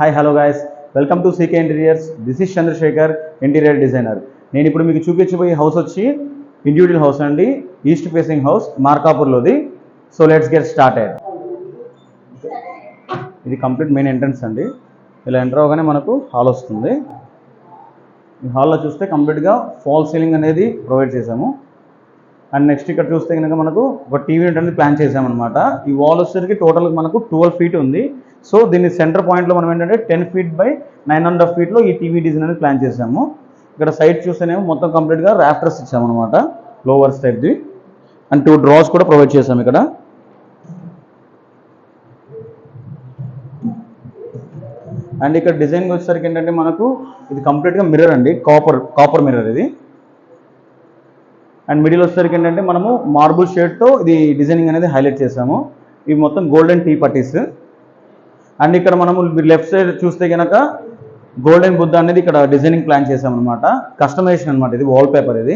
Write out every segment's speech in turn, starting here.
Hi hello guys, welcome to CK interiors. This is Chandrashekar, interior designer. నేను ఇప్పుడు మీకు చూపించబోయే హౌస్ వచ్చి ఇండివిజువల్ హౌస్ అండి, ఈస్ట్ ఫేసింగ్ హౌస్, మార్కాపూర్లోది. So let's get started. ఇది కంప్లీట్ మెయిన్ ఎంట్రన్స్ అండి. ఇలా ఎంటర్ అవగానే మనకు హాల్ వస్తుంది. ఈ హాల్లో చూస్తే కంప్లీట్గా ఫాల్ సీలింగ్ అనేది ప్రొవైడ్ చేసాము. అండ్ నెక్స్ట్ ఇక్కడ చూస్తే కనుక మనకు ఒక టీవీ యూనిట్ అనేది ప్లాన్ చేసామన్నమాట. ఈ వాల్ వచ్చేసరికి టోటల్గా మనకు 12 feet ఉంది. సో దీన్ని సెంటర్ పాయింట్లో మనం ఏంటంటే 10 feet by 9.5 feet ఈ టీవీ డిజైన్ అనేది ప్లాన్ చేసాము. ఇక్కడ సైడ్ చూస్తేనేమో మొత్తం కంప్లీట్గా రాఫ్టర్స్ ఇచ్చామన్నమాట, లోవర్స్ టైప్ది. అండ్ 2 drawers కూడా ప్రొవైడ్ చేసాము ఇక్కడ. అండ్ ఇక్కడ డిజైన్ వచ్చేసరికి ఏంటంటే మనకు ఇది కంప్లీట్గా మిర్రర్ అండి, కాపర్ మిర్రర్ ఇది. అండ్ మిడిల్ వచ్చేసరికి ఏంటంటే మనము మార్బుల్ షేడ్తో ఇది డిజైనింగ్ అనేది హైలైట్ చేసాము. ఇవి మొత్తం గోల్డెన్ టీ పట్టీస్. అండ్ ఇక్కడ మనము లెఫ్ట్ సైడ్ చూస్తే కనుక గోల్డెన్ బుద్ధ అనేది ఇక్కడ డిజైనింగ్ ప్లాన్ చేసామన్నమాట. కస్టమైజేషన్ అనమాట, ఇది వాల్ పేపర్ ఇది.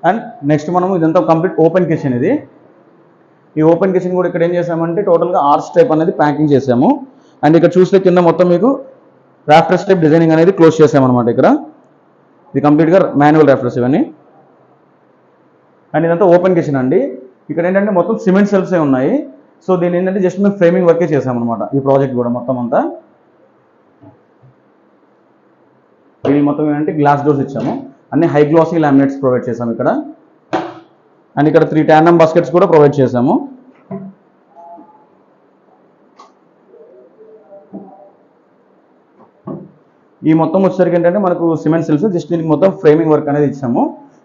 అండ్ నెక్స్ట్ మనము ఇదంతా కంప్లీట్ ఓపెన్ కిచెన్ ఇది. ఈ ఓపెన్ కిచెన్ కూడా ఇక్కడ ఏం చేసామంటే టోటల్గా ఆర్చ్ టైప్ అనేది ప్యాకింగ్ చేసాము. అండ్ ఇక్కడ చూస్తే కింద మొత్తం మీకు రాఫ్టర్స్ టైప్ డిజైనింగ్ అనేది క్లోజ్ చేసామన్నమాట. ఇక్కడ ఇది కంప్లీట్గా మాన్యువల్ రాఫ్టర్స్ ఇవన్నీ. అండ్ ఇదంతా ఓపెన్ కిచెన్ అండి. ఇక్కడ ఏంటంటే మొత్తం సిమెంట్ సెల్ఫ్సే ఉన్నాయి. సో దీని ఏంటంటే జస్ట్ మేము ఫ్రేమింగ్ వర్కే చేసామన్నమాట. ఈ ప్రాజెక్ట్ కూడా మొత్తం అంతా ఇది మొత్తం ఏంటంటే గ్లాస్ డోర్స్ ఇచ్చాము. అన్ని హై గ్లాసీ లామినేట్స్ ప్రొవైడ్ చేసాము ఇక్కడ. అండ్ ఇక్కడ 3 tandem బాస్కెట్స్ కూడా ప్రొవైడ్ చేసాము. ఈ మొత్తం వచ్చేసరికి ఏంటంటే మనకు సిమెంట్ సెల్స్, జస్ట్ దీనికి మొత్తం ఫ్రేమింగ్ వర్క్ అనేది ఇచ్చాము.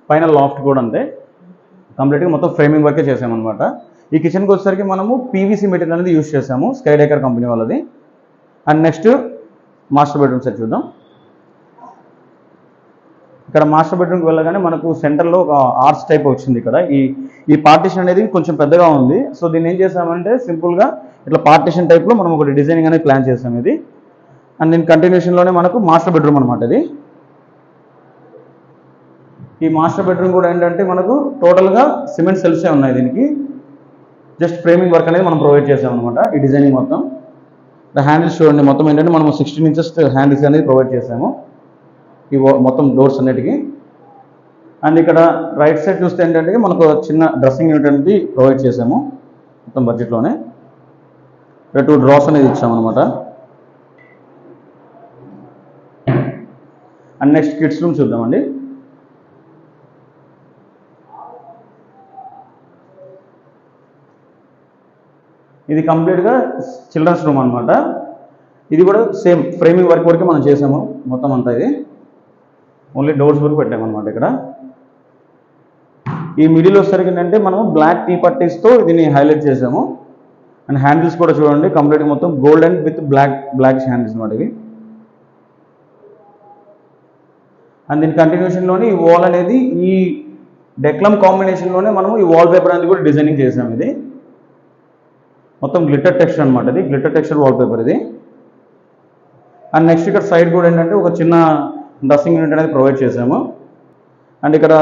పైన లాఫ్ట్ కూడా అంతే, కంప్లీట్గా మొత్తం ఫ్రేమింగ్ వర్కే చేసామన్నమాట. ఈ కిచెన్కి వచ్చేసరికి మనము పీవీసీ మెటీరియల్ అనేది యూజ్ చేసాము, స్కై డెకర్ కంపెనీ వాళ్ళది. And next master bedroom set చూద్దాం. ఇక్కడ మాస్టర్ బెడ్రూమ్కి వెళ్ళగానే మనకు సెంటర్లో ఒక ఆర్చ్ టైప్ వచ్చింది. ఇక్కడ ఈ పార్టీషన్ అనేది కొంచెం పెద్దగా ఉంది. సో దీన్ని ఏం చేసామంటే సింపుల్గా ఇట్లా పార్టీషన్ టైప్లో మనం ఒకటి డిజైనింగ్ అనేది ప్లాన్ చేసాం ఇది. అండ్ దీని కంటిన్యూషన్లోనే మనకు మాస్టర్ బెడ్రూమ్ అనమాట ఇది. ఈ మాస్టర్ బెడ్రూమ్ కూడా ఏంటంటే మనకు టోటల్గా సిమెంట్ సెల్సే ఉన్నాయి. దీనికి జస్ట్ ఫ్రేమింగ్ వర్క్ అనేది మనం ప్రొవైడ్ చేసామన్నమాట. ఈ డిజైనింగ్ మొత్తం హ్యాండిల్స్ చూడండి, మొత్తం ఏంటంటే మనం 16 inches హ్యాండిల్స్ అనేది ప్రొవైడ్ చేసాము ఈ మొత్తం డోర్స్ అన్నిటికీ. అండ్ ఇక్కడ రైట్ సైడ్ చూస్తే ఏంటంటే మనకు చిన్న డ్రెస్సింగ్ యూనిట్ అనేది ప్రొవైడ్ చేసాము మొత్తం బడ్జెట్లోనే. ఇక్కడ 2 drawers అనేది ఇచ్చామన్నమాట. అండ్ నెక్స్ట్ కిడ్స్ రూమ్ చూద్దామండి. ఇది కంప్లీట్గా చిల్డ్రన్స్ రూమ్ అనమాట. ఇది కూడా సేమ్ ఫ్రేమింగ్ వర్క్ వరకు మనం చేసాము మొత్తం అంతా. ఇది ఓన్లీ డోర్స్ వరకు పెట్టామన్నమాట. ఇక్కడ ఈ మిడిల్ వచ్చేసరికి ఏంటంటే మనం బ్లాక్ టీ పట్టీస్తో దీన్ని హైలైట్ చేసాము. అండ్ హ్యాండిల్స్ కూడా చూడండి, కంప్లీట్గా మొత్తం గోల్డెన్ విత్ బ్లాక్ హ్యాండిల్స్ అనమాట ఇవి. అండ్ దీని కంటిన్యూషన్లోనే ఈ వాల్ అనేది ఈ డెక్లమ్ కాంబినేషన్లోనే మనము ఈ వాల్ పేపర్ అనేది కూడా డిజైనింగ్ చేసాము. ఇది మొత్తం గ్లిటర్ టెక్స్చర్ అనమాట, ఇది గ్లిటర్ టెక్స్చర్ వాల్ పేపర్ ఇది. అండ్ నెక్స్ట్ ఇక్కడ సైడ్ కూడా ఏంటంటే ఒక చిన్న డ్రెస్సింగ్ యూనిట్ అనేది ప్రొవైడ్ చేసాము. అండ్ ఇక్కడ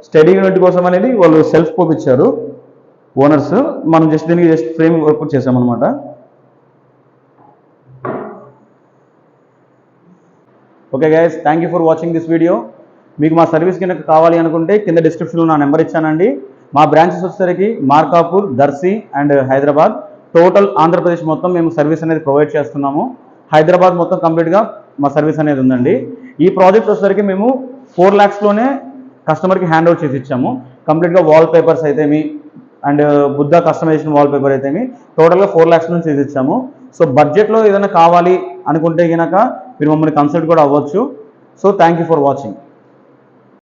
స్టడీ యూనిట్ కోసం అనేది వాళ్ళు సెల్ఫ్ పోపించారు ఓనర్స్. మనం దీనికి జస్ట్ ఫ్రేమ్ వర్క్ చేసామన్నమాట. Okay guys, thank you for watching this video. మీకు మా సర్వీస్ కనుక కావాలి అనుకుంటే కింద డిస్క్రిప్షన్లో నా నెంబర్ ఇచ్చానండి. మా బ్రాంచెస్ వచ్చేసరికి మార్కాపూర్, దర్శి అండ్ హైదరాబాద్. టోటల్ ఆంధ్రప్రదేశ్ మొత్తం మేము సర్వీస్ అనేది ప్రొవైడ్ చేస్తున్నాము. హైదరాబాద్ మొత్తం కంప్లీట్గా మా సర్వీస్ అనేది ఉందండి. ఈ ప్రాజెక్ట్ వచ్చేసరికి మేము 4 lakhsలోనే కస్టమర్కి హ్యాండ్ ఓవర్ చేసి ఇచ్చాము. కంప్లీట్గా వాల్ పేపర్స్ అయితేమి and Buddha customisation wallpaper అయితేమి టోటల్గా 4 lakhs నుంచి చేసి ఇచ్చాము. సో బడ్జెట్లో ఏదైనా కావాలి అనుకుంటే కనుక మీరు మమ్మల్ని కన్సల్ట్ కూడా అవ్వచ్చు. So thank you for watching.